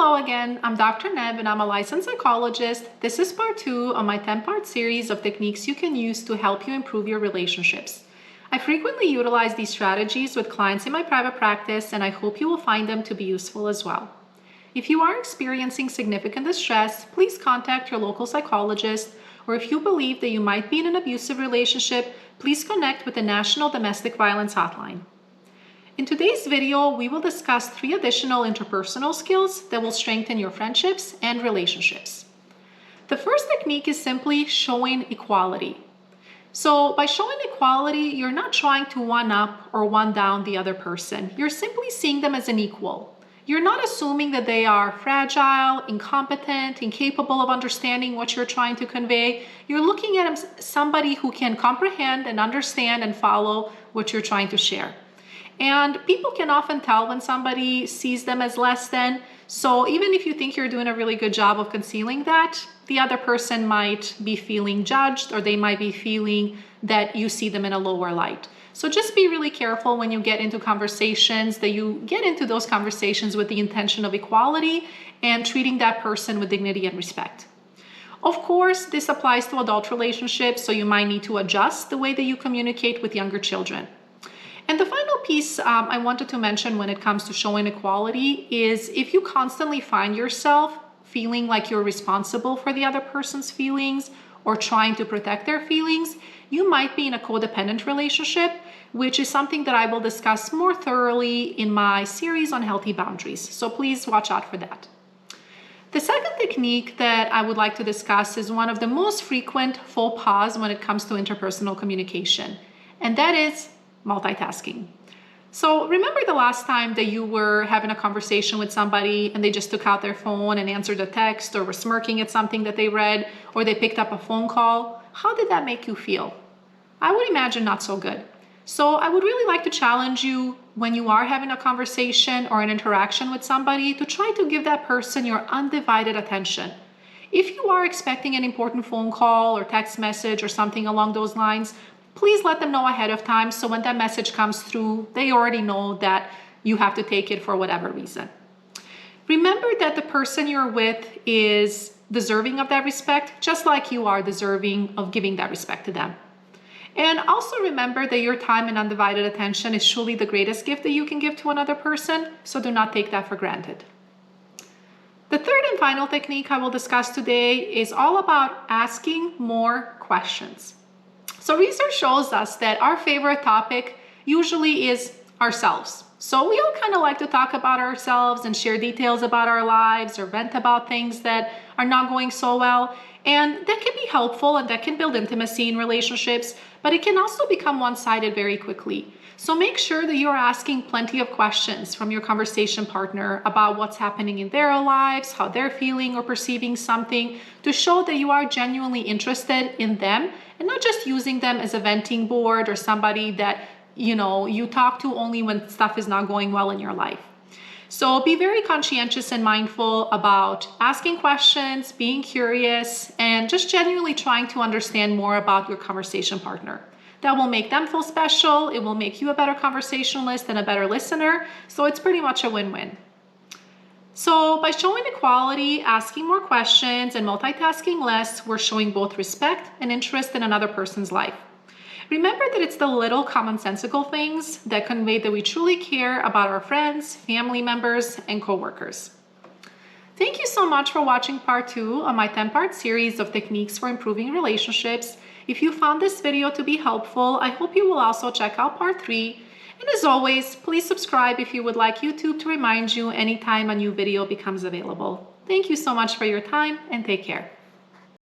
Hello again, I'm Dr. Neb and I'm a licensed psychologist. This is part 2 of my 10-part series of techniques you can use to help you improve your relationships. I frequently utilize these strategies with clients in my private practice and I hope you will find them to be useful as well. If you are experiencing significant distress, please contact your local psychologist, or if you believe that you might be in an abusive relationship, please connect with the National Domestic Violence Hotline. In today's video, we will discuss 3 additional interpersonal skills that will strengthen your friendships and relationships. The first technique is simply showing equality. So by showing equality, you're not trying to one-up or one-down the other person. You're simply seeing them as an equal. You're not assuming that they are fragile, incompetent, incapable of understanding what you're trying to convey. You're looking at them as somebody who can comprehend and understand and follow what you're trying to share. And people can often tell when somebody sees them as less than. So even if you think you're doing a really good job of concealing that, the other person might be feeling judged, or they might be feeling that you see them in a lower light. So just be really careful when you get into conversations, that you get into those conversations with the intention of equality and treating that person with dignity and respect. Of course, this applies to adult relationships, so you might need to adjust the way that you communicate with younger children. And the final piece I wanted to mention when it comes to showing equality is if you constantly find yourself feeling like you're responsible for the other person's feelings or trying to protect their feelings, you might be in a codependent relationship, which is something that I will discuss more thoroughly in my series on healthy boundaries. So please watch out for that. The second technique that I would like to discuss is one of the most frequent faux pas when it comes to interpersonal communication, and that is multitasking. So remember the last time that you were having a conversation with somebody and they just took out their phone and answered a text, or were smirking at something that they read, or they picked up a phone call? How did that make you feel? I would imagine not so good. So I would really like to challenge you, when you are having a conversation or an interaction with somebody, to try to give that person your undivided attention. If you are expecting an important phone call or text message or something along those lines, please let them know ahead of time, so when that message comes through, they already know that you have to take it for whatever reason. Remember that the person you're with is deserving of that respect, just like you are deserving of giving that respect to them. And also remember that your time and undivided attention is truly the greatest gift that you can give to another person, so do not take that for granted. The third and final technique I will discuss today is all about asking more questions. So research shows us that our favorite topic usually is ourselves. So we all kind of like to talk about ourselves and share details about our lives or vent about things that are not going so well. And that can be helpful and that can build intimacy in relationships, but it can also become one-sided very quickly. So make sure that you're asking plenty of questions from your conversation partner about what's happening in their lives, how they're feeling or perceiving something, to show that you are genuinely interested in them and not just using them as a venting board or somebody that you talk to only when stuff is not going well in your life. So be very conscientious and mindful about asking questions, being curious, and just genuinely trying to understand more about your conversation partner. That will make them feel special, it will make you a better conversationalist and a better listener, so it's pretty much a win-win. So by showing equality, asking more questions, and multitasking less, we're showing both respect and interest in another person's life. Remember that it's the little commonsensical things that convey that we truly care about our friends, family members, and coworkers. Thank you so much for watching part 2 of my 10-part series of techniques for improving relationships. If you found this video to be helpful, I hope you will also check out part 3. And as always, please subscribe if you would like YouTube to remind you anytime a new video becomes available. Thank you so much for your time, and take care.